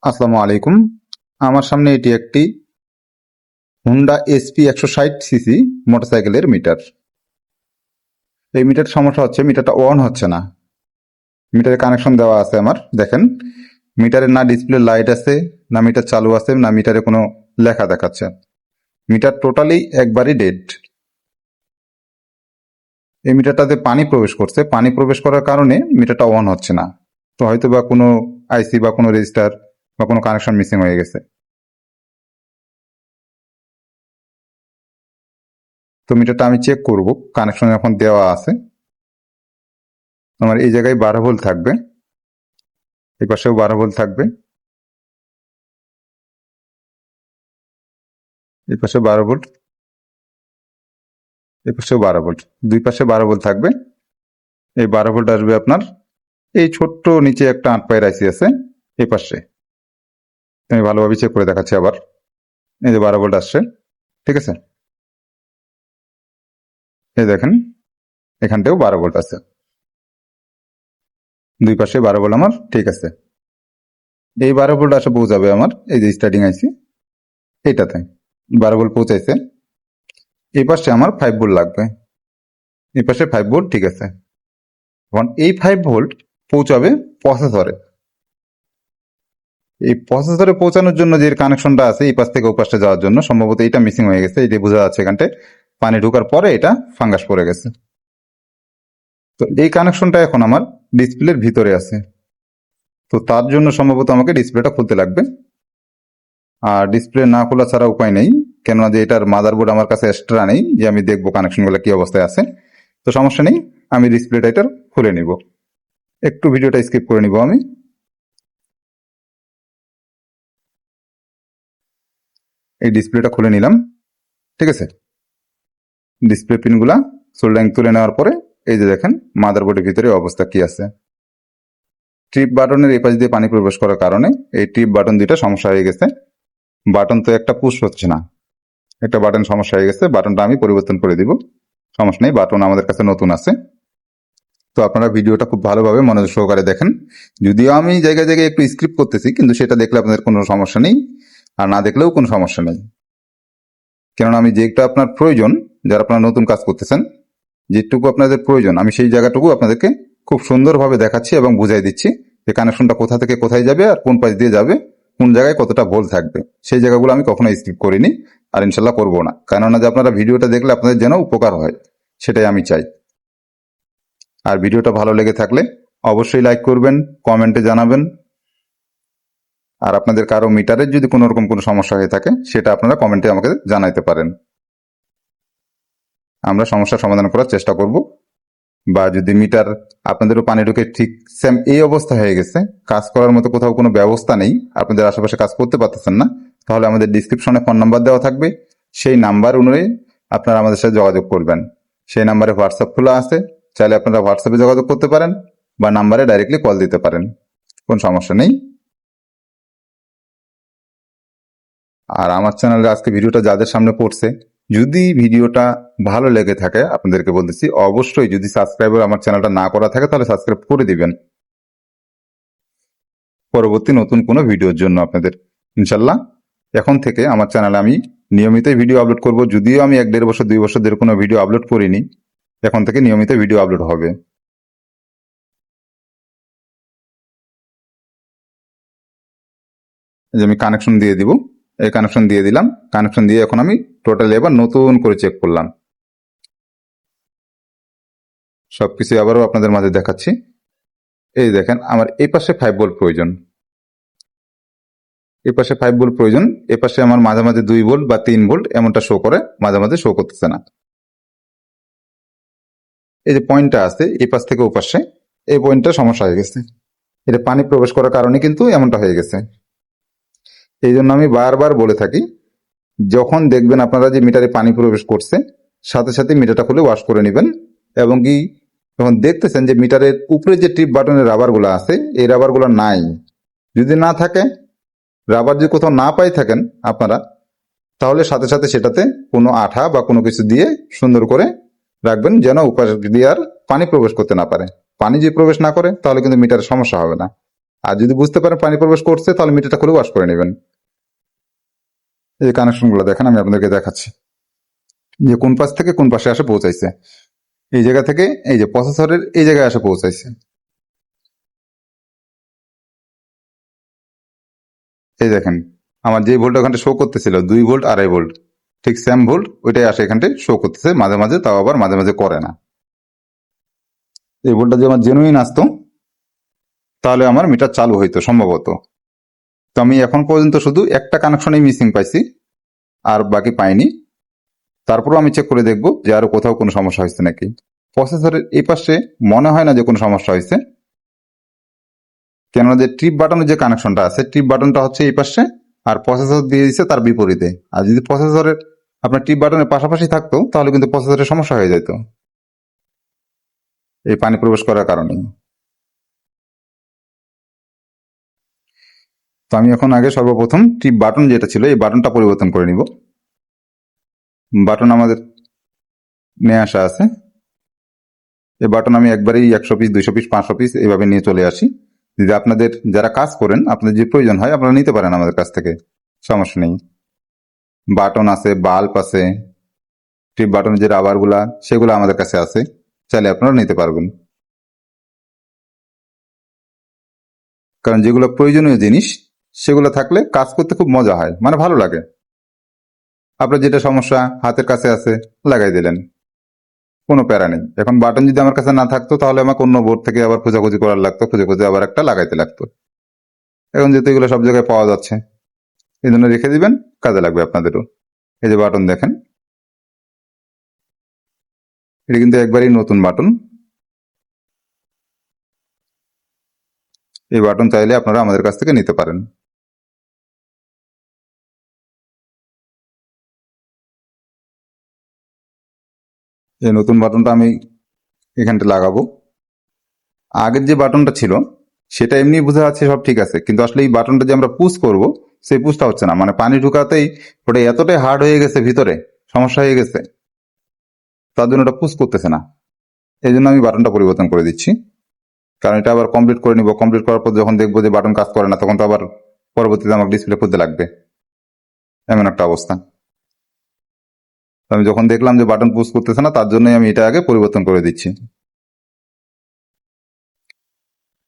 আসসালামু আলাইকুম। আমার সামনে এটি একটি হুন্ডা এসপি 160 সিসি মোটরসাইকেলের মিটার। এই মিটার সমস্যা হচ্ছে, মিটারটা অন হচ্ছে না। মিটারে কানেকশন দেওয়া আছে আমার, দেখেন মিটারে না ডিসপ্লে লাইট আছে, না মিটার চালু আছে, না মিটারে কোনো লেখা দেখাচ্ছে। মিটার টোটালি একবারই ডেড। এই মিটারটাতে পানি প্রবেশ করছে, পানি প্রবেশ করার কারণে মিটারটা অন হচ্ছে না। তো হয়তো বা কোনো আইসি বা কোনো রেজিস্টার বা কোনো কানেকশন মিসিং হয়ে গেছে। তো মিটারটা আমি চেক করব, কানেকশন এখন দেওয়া আছে। আমার এই জায়গায় 12 ভোল্ট থাকবে, এই পাশেও 12 ভোল্ট থাকবে, এই পাশে 12 ভোল্ট, এই পাশেও 12 ভোল্ট, দুই পাশে 12 ভোল্ট থাকবে। এই 12 ভোল্ট আসবে আপনার এই ছোট্ট নিচে একটা 8 পায়ের আইসি আছে এই পাশে। আমি ভালোভাবে চেক করে দেখাচ্ছি আবার। এই যে 12 ভোল্ট আসছে, ঠিক আছে। এই দেখেন এখানটাও 12 ভোল্ট আছে, দুই পাশে 12 ভোল্ট আমার ঠিক আছে। এই 12 ভোল্ট আসে পৌঁছাবে আমার এই যে স্টার্টিং আইসি এইটাতে, 12 ভোল্ট পৌঁছাইছে। এই পাশে আমার 5 ভোল্ট লাগবে, এই পাশে 5 ভোল্ট ঠিক আছে। এখন এই 5 ভোল্ট পৌঁছাবে প্রসেসরে। এই প্রসেসরে পৌঁছানোর জন্য যে কানেকশনটা আছে এই পাশ থেকে ও পাশে যাওয়ার জন্য, সম্ভবত এটা মিসিং হয়ে গেছে। এই যে বোঝা যাচ্ছে এখানটায় পানি ঢোকার পরে এটা ফাঙ্গাস পড়ে গেছে। তো এই কানেকশনটা এখন আমার ডিসপ্লের ভিতরে আছে। তো তার জন্য সম্ভবত আমাকে ডিসপ্লেটা খুলতে লাগবে। আর ডিসপ্লে না খোলা ছাড়া উপায় নেই, কেননা যে এটার মাদারবোর্ড আমার কাছে এক্সট্রা নেই যে আমি দেখবো কানেকশনগুলো কি অবস্থায় আছে। তো সমস্যা নেই, আমি ডিসপ্লেটা এটার খুলে নিব। একটু ভিডিওটা স্কিপ করে নিব আমি। এই ডিসপ্লেটা খুলে নিলাম, ঠিক আছে। ডিসপ্লে পিনগুলা সোল্ডারিং তুলে নেওয়ার পরে এই যে দেখেন মাদারবোর্ডের ভিতরে অবস্থা কি আছে। ট্রিপ বাটনের এই পাশ দিয়ে পানি প্রবেশ করার কারণে এই ট্রিপ বাটন দুইটা সমস্যা হয়ে গেছে। বাটন তো একটা পুশ হচ্ছে না, একটা বাটন সমস্যা হয়ে গেছে। বাটনটা আমি পরিবর্তন করে দিব, সমস্যা নেই, বাটন আমাদের কাছে নতুন আছে। তো আপনারা ভিডিওটা খুব ভালোভাবে মনোযোগ সহকারে দেখেন। যদিও আমি জায়গায় জায়গায় একটু স্ক্রিপ্ট করতেছি, কিন্তু সেটা দেখলে আপনাদের কোনো সমস্যা নেই, আর না দেখলেও কোনো সমস্যা নেই। কেননা আমি যেটা আপনার প্রয়োজন, যারা আপনারা নতুন কাজ করতেছেন, যেটুকু আপনাদের প্রয়োজন আমি সেই জায়গাটুকু আপনাদেরকে খুব সুন্দরভাবে দেখাচ্ছি এবং বুঝাই দিচ্ছি যে কানেকশনটা কোথা থেকে কোথায় যাবে আর কোন পাশ দিয়ে যাবে, কোন জায়গায় কতটা ভোল্ট থাকবে। সেই জায়গাগুলো আমি কখনো স্কিপ করিনি, আর ইনশাল্লাহ করবো না। কেননা যে আপনারা ভিডিওটা দেখলে আপনাদের যেন উপকার হয়, সেটাই আমি চাই। আর ভিডিওটা ভালো লেগে থাকলে অবশ্যই লাইক করবেন, কমেন্টে জানাবেন। আর আপনাদের কারো মিটারের যদি কোনো রকম কোনো সমস্যা হয়ে থাকে সেটা আপনারা কমেন্টে আমাকে জানাইতে পারেন, আমরা সমস্যার সমাধান করার চেষ্টা করব। বা যদি মিটার আপনাদেরও পানি ঢুকে ঠিক সেম এই অবস্থা হয়ে গেছে, কাজ করার মতো কোথাও কোনো ব্যবস্থা নেই, আপনাদের আশেপাশে কাজ করতে পারতেছেন না, তাহলে আমাদের ডিসক্রিপশনে ফোন নাম্বার দেওয়া থাকবে। সেই নাম্বার অনুযায়ী আপনারা আমাদের সাথে যোগাযোগ করবেন। সেই নাম্বারে হোয়াটসঅ্যাপ খোলা আছে, চাইলে আপনারা হোয়াটসঅ্যাপে যোগাযোগ করতে পারেন বা নাম্বারে ডাইরেক্টলি কল দিতে পারেন, কোনো সমস্যা নেই। আর আমার চ্যানেলে আজকে ভিডিওটা যাদের সামনে পড়ছে, যদি ভিডিওটা ভালো লেগে থাকে আপনাদেরকে বলতেছি অবশ্যই, যদি সাবস্ক্রাইবার আমার চ্যানেলটা না করা থাকে তাহলে সাবস্ক্রাইব করে দিবেন পরবর্তী নতুন কোনো ভিডিওর জন্য আপনাদের। ইনশাল্লাহ এখন থেকে আমার চ্যানেলে আমি নিয়মিত ভিডিও আপলোড করব। যদিও আমি 1-1.5 বছর 2 বছর ধরে কোনো ভিডিও আপলোড করিনি, এখন থেকে নিয়মিত ভিডিও আপলোড হবে। যে আমি কানেকশন দিয়ে দিব, এই কানেকশন দিয়ে দিলাম। কানেকশন দিয়ে এখন আমি টোটালি এবার নতুন করে চেক করলাম, সবকিছু আবারও আপনাদের মাঝে দেখাচ্ছি। এই দেখেন আমার এই পাশে 5 ভোল্ট প্রয়োজন, এই পাশে 5 ভোল্ট প্রয়োজন। এ পাশে আমার মাঝে মাঝে 2 ভোল্ট বা 3 ভোল্ট এমনটা শো করে, মাঝে মাঝে শো করতেছে না। এই যে পয়েন্টটা আছে এই পাশ থেকে ও পাশে, এই পয়েন্টটা সমস্যা হয়ে গেছে। এটা পানি প্রবেশ করার কারণে কিন্তু এমনটা হয়ে গেছে। এই জন্য আমি বারবার বলে থাকি, যখন দেখবেন আপনারা যে মিটারে পানি প্রবেশ করছে, সাথে সাথে মিটারটা খুলে ওয়াশ করে নেবেন। এবং কি যখন দেখতেছেন যে মিটারের উপরে যে টিপ বাটনের রাবারগুলো আছে, এই রাবারগুলো নাই, যদি না থাকে, রাবার যদি কোথাও না পাই থাকেন আপনারা, তাহলে সাথে সাথে সেটাতে কোনো আঠা বা কোনো কিছু দিয়ে সুন্দর করে রাখবেন, যেন উপাস দিয়ে আর পানি প্রবেশ করতে না পারে। পানি যদি প্রবেশ না করে তাহলে কিন্তু মিটারের সমস্যা হবে না। আর যদি বুঝতে পারেন পানি প্রবেশ করছে তাহলে মিটারটা খুলে ওয়াশ করে নেবেন। এই কানেকশনগুলো দেখেন, আমি আপনাদেরকে দেখাচ্ছি যে কোন পাশ থেকে কোন পাশে আসে পৌঁছাইছে। এই জায়গা থেকে এই যে প্রসেসরের এই জায়গায় আসে পৌঁছাইছে। এই দেখেন আমার যে ভোল্ট ওখানটা শো করতেছিল 2 ভোল্ট 2.5 ভোল্ট, ঠিক সেম ভোল্ট ওইটাই আসে এখানটা শো করতেছে মাঝে মাঝে, তাও আবার মাঝে মাঝে করে না। এই ভোল্টটা যদি আমার জেনুইন আসতো তাহলে আমার মিটার চালু হইতো সম্ভবত। তো আমি এখন পর্যন্ত শুধু একটা কানেকশনই মিসিং পাইছি, আর বাকি পাইনি। তারপরেও আমি চেক করে দেখবো যে আরো কোথাও কোনো সমস্যা হয়েছে নাকি। প্রসেসরের এই পাশে মনে হয় না যে কোনো সমস্যা হয়েছে, কেননা যে ট্রিপ বাটনের যে কানেকশনটা আছে, ট্রিপ বাটনটা হচ্ছে এই পাশে, আর প্রসেসর দিয়ে দিচ্ছে তার বিপরীতে। আর যদি প্রসেসরের আপনার ট্রিপ বাটনের পাশাপাশি থাকতো তাহলে কিন্তু প্রসেসরের সমস্যা হয়ে যেত এই পানি প্রবেশ করার কারণে। তো আমি এখন আগে সর্বপ্রথম ট্রিপ বাটন যেটা ছিল এই বাটনটা পরিবর্তন করে নিব। বাটন আমাদের নিয়ে আসা আছে, এই বাটন আমি একবারেই 100 পিস 200 পিস 500 পিস এইভাবে নিয়ে চলে আসি। যদি আপনাদের যারা কাজ করেন আপনাদের যে প্রয়োজন হয় আপনারা নিতে পারেন আমাদের কাছ থেকে, সমস্যা নেই। বাটন আছে, বাল্ব আছে, ট্রিপ বাটনের যে রাবার গুলা সেগুলো আমাদের কাছে আছে, চাইলে আপনারা নিতে পারবেন। কারণ যেগুলো প্রয়োজনীয় জিনিস সেগুলো থাকলে কাজ করতে খুব মজা হয়, মানে ভালো লাগে। আপনার যেটা সমস্যা হাতের কাছে আছে লাগাই দিলেন, কোনো প্যারা নেই। এখন বাটন যদি আমার কাছে না থাকতো তাহলে আমাকে অন্য বোর্ড থেকে আবার খোঁজাখুঁজি করার লাগতো, খুঁজে খুঁজে আবার একটা লাগাইতে লাগতো। এখন যেহেতু এগুলো সব জায়গায় পাওয়া যাচ্ছে এই জন্য রেখে দিবেন, কাজে লাগবে আপনাদেরও। এই যে বাটন দেখেন, এটা কিন্তু একবারই নতুন বাটন। এই বাটন চাইলে আপনারা আমাদের কাছ থেকে নিতে পারেন। এই নতুন বাটনটা আমি এখানটা লাগাবো। আগের যে বাটনটা ছিল সেটা এমনি বোঝা যাচ্ছে সব ঠিক আছে, কিন্তু আসলে এই বাটনটা যে আমরা পুশ করব সেই পুশটা হচ্ছে না, মানে পানি ঢুকাতেই ওটা এতটাই হার্ড হয়ে গেছে, ভিতরে সমস্যা হয়ে গেছে, তার জন্য ওটা পুশ করতেছে না। এই জন্য আমি বাটনটা পরিবর্তন করে দিচ্ছি, কারণ এটা আবার কমপ্লিট করে নিব। কমপ্লিট করার পর যখন দেখবো যে বাটন কাজ করে না তখন তো আবার পরবর্তীতে আমাকে ডিসপ্লে করতে লাগবে, এমন একটা অবস্থা। তো আমি যখন দেখলাম যে বাটন পুশ করতেছে না তার জন্যই আমি এটা আগে পরিবর্তন করে দিচ্ছি।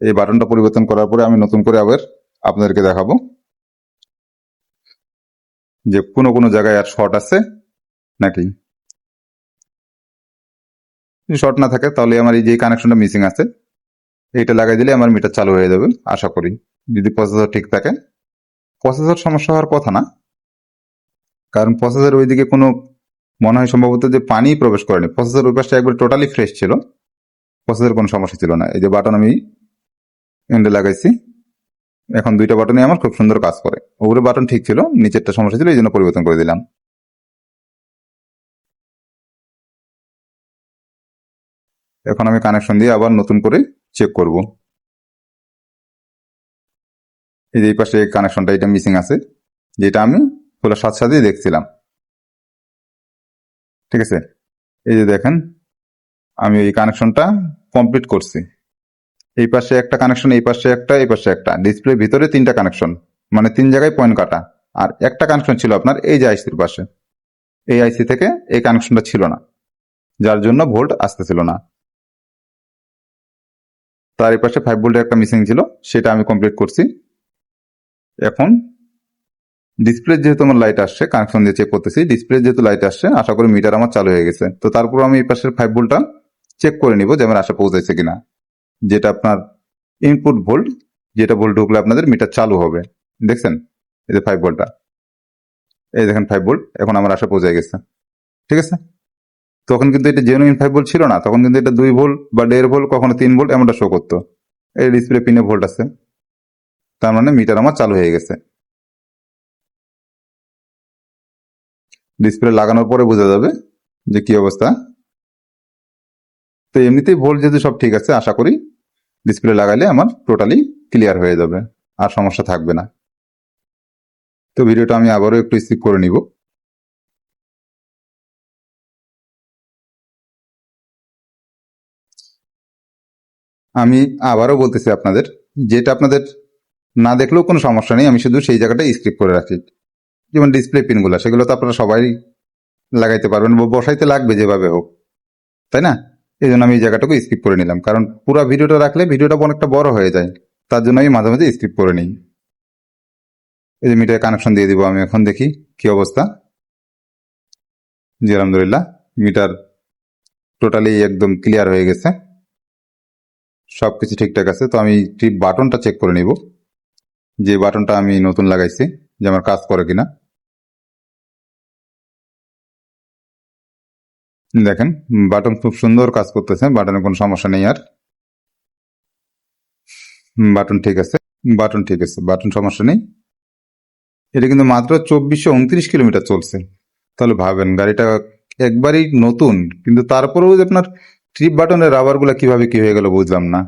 এই বাটনটা পরিবর্তন করার পরে আমি নতুন করে আবার আপনাদেরকে দেখাবো যে কোনো কোনো জায়গায় আর শর্ট আছে নাকি। যদি শর্ট না থাকে তাহলে আমার এই যে কানেকশনটা মিসিং আছে এইটা লাগাই দিলে আমার মিটার চালু হয়ে যাবে আশা করি, যদি প্রসেসর ঠিক থাকে। প্রসেসর সমস্যা হওয়ার কথা না, কারণ প্রসেসর ওইদিকে কোনো মনে হয় সম্ভবত যে পানি প্রবেশ করেনি। প্রসেসর ওই পাশটা একবার টোটালি ফ্রেশ ছিল, প্রসেসর কোনো সমস্যা ছিল না। এই যে বাটন আমি এন্ডে লাগাইছি, এখন দুইটা বাটনই আমার খুব সুন্দর কাজ করে। উপরে বাটন ঠিক ছিল, নিচেরটা সমস্যা ছিল, এই জন্য পরিবর্তন করে দিলাম। এখন আমি কানেকশন দিয়ে আবার নতুন করে চেক করব। এই যে এই পাশে কানেকশনটা এটা মিসিং আছে, যেটা আমি খোলার সাথে সাথেই দেখছিলাম। ঠিক আছে, এই যে দেখেন আমি এই কানেকশনটা কমপ্লিট করছি। এই পাশে একটা কানেকশন, এই পাশে একটা, এই পাশে একটা, ডিসপ্লে ভিতরে 3টা কানেকশন, মানে 3 জায়গায় পয়েন্ট কাটা। আর একটা কানেকশন ছিল আপনার এই যে আইসির পাশে, এই আইসি থেকে এই কানেকশনটা ছিল না, যার জন্য ভোল্ট আসতেছিল না। তার এই পাশে 5 ভোল্টের একটা মিসিং ছিল, সেটা আমি কমপ্লিট করছি। এখন ডিসপ্লে যেহেতু আমার লাইট আসছে, কানেকশন দিয়ে চেক করতেছি, ডিসপ্লে যেহেতু লাইট আসছে আশা করি মিটার আমার চালু হয়ে গেছে। তো তারপর আমি এই পাশের 5 ভোল্টটা চেক করে নিব যে আমার আশা পৌঁছাইছে কিনা, যেটা আপনার ইনপুট ভোল্ট, যেটা ভোল্ট ঢুকলে আপনাদের মিটার চালু হবে। দেখছেন এই যে 5 ভোল্টটা, এই দেখেন 5 ভোল্ট এখন আমার আশা পৌঁছে গেছে। ঠিক আছে, তখন কিন্তু এটা জেনুইন 5 ভোল্ট ছিল না, তখন কিন্তু এটা 2 ভোল্ট বা 1.5 ভোল্ট, কখনো 3 ভোল্ট এমনটা শো করতো। এই ডিসপ্লে পিনে ভোল্ট আছে, তার মানে মিটার আমার চালু হয়ে গেছে। ডিসপ্লে লাগানোর পরে বোঝা যাবে যে কি অবস্থা। তো এমনিতেই ভোল্ট যেহেতু সব ঠিক আছে, আশা করি ডিসপ্লে লাগাইলে আমার টোটালি ক্লিয়ার হয়ে যাবে, আর সমস্যা থাকবে না। তো ভিডিওটা আমি আবারও একটু স্কিপ করে নিব। আমি আবারও বলতেছি আপনাদের, যেটা আপনাদের না দেখলেও কোনো সমস্যা নেই, আমি শুধু সেই জায়গাটা স্কিপ করে রাখি। যেমন ডিসপ্লে পিনগুলো, সেগুলো তো আপনারা সবাই লাগাইতে পারবেন বা বসাইতে লাগবে যেভাবে হোক, তাই না? এই জন্য আমি এই জায়গাটাকে স্কিপ করে নিলাম, কারণ পুরো ভিডিওটা রাখলে ভিডিওটা অনেকটা বড় হয়ে যায়, তার জন্য আমি মাঝে মাঝে স্কিপ করে নিই। এই যে মিটারে কানেকশন দিয়ে দিব আমি, এখন দেখি কি অবস্থা। জি আলহামদুলিল্লাহ, মিটার টোটালি একদম ক্লিয়ার হয়ে গেছে, সবকিছু ঠিকঠাক আছে। তো আমি ট্রিপ বাটনটা চেক করে নিব, যে বাটনটা আমি নতুন লাগাইছি, যে আমার কাজ করে কিনা। দেখেন বাটন খুব সুন্দর কাজ করতেছে, বাটনে কোনো সমস্যা নেই আর। বাটন ঠিক আছে, বাটন ঠিক আছে, বাটন সমস্যা নেই। এটা কিন্তু মাত্র 2429 কিলোমিটার চলছে। তাহলে ভাবেন গাড়িটা একবারই নতুন, কিন্তু তারপরেও যে আপনার ট্রিপ বাটনের রাবার গুলা কিভাবে কি হয়ে গেল বুঝলাম না।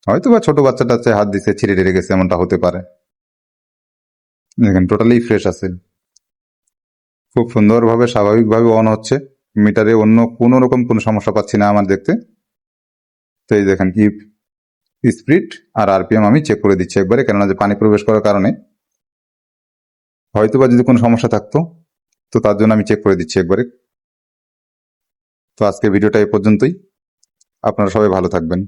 হয়তো বা ছোট বাচ্চা টাচ্চা হাত দিছে, ছিঁড়ে টিড়ে গেছে, এমনটা হতে পারে। দেখেন টোটালি ফ্রেশ আছে, খুব সুন্দরভাবে স্বাভাবিকভাবে অন হচ্ছে। মিটারে অন্য কোনো রকম কোনো সমস্যা পাচ্ছি না আমার দেখতে। তো এই দেখেন স্পিড আর আরপিএম আমি চেক করে দিচ্ছি একবারে, কেননা যে পানি প্রবেশ করার কারণে হয়তো বা যদি কোনো সমস্যা থাকতো, তো তার জন্য আমি চেক করে দিচ্ছি একবারে। তো আজকে ভিডিওটা এ পর্যন্তই, আপনারা সবাই ভালো থাকবেন।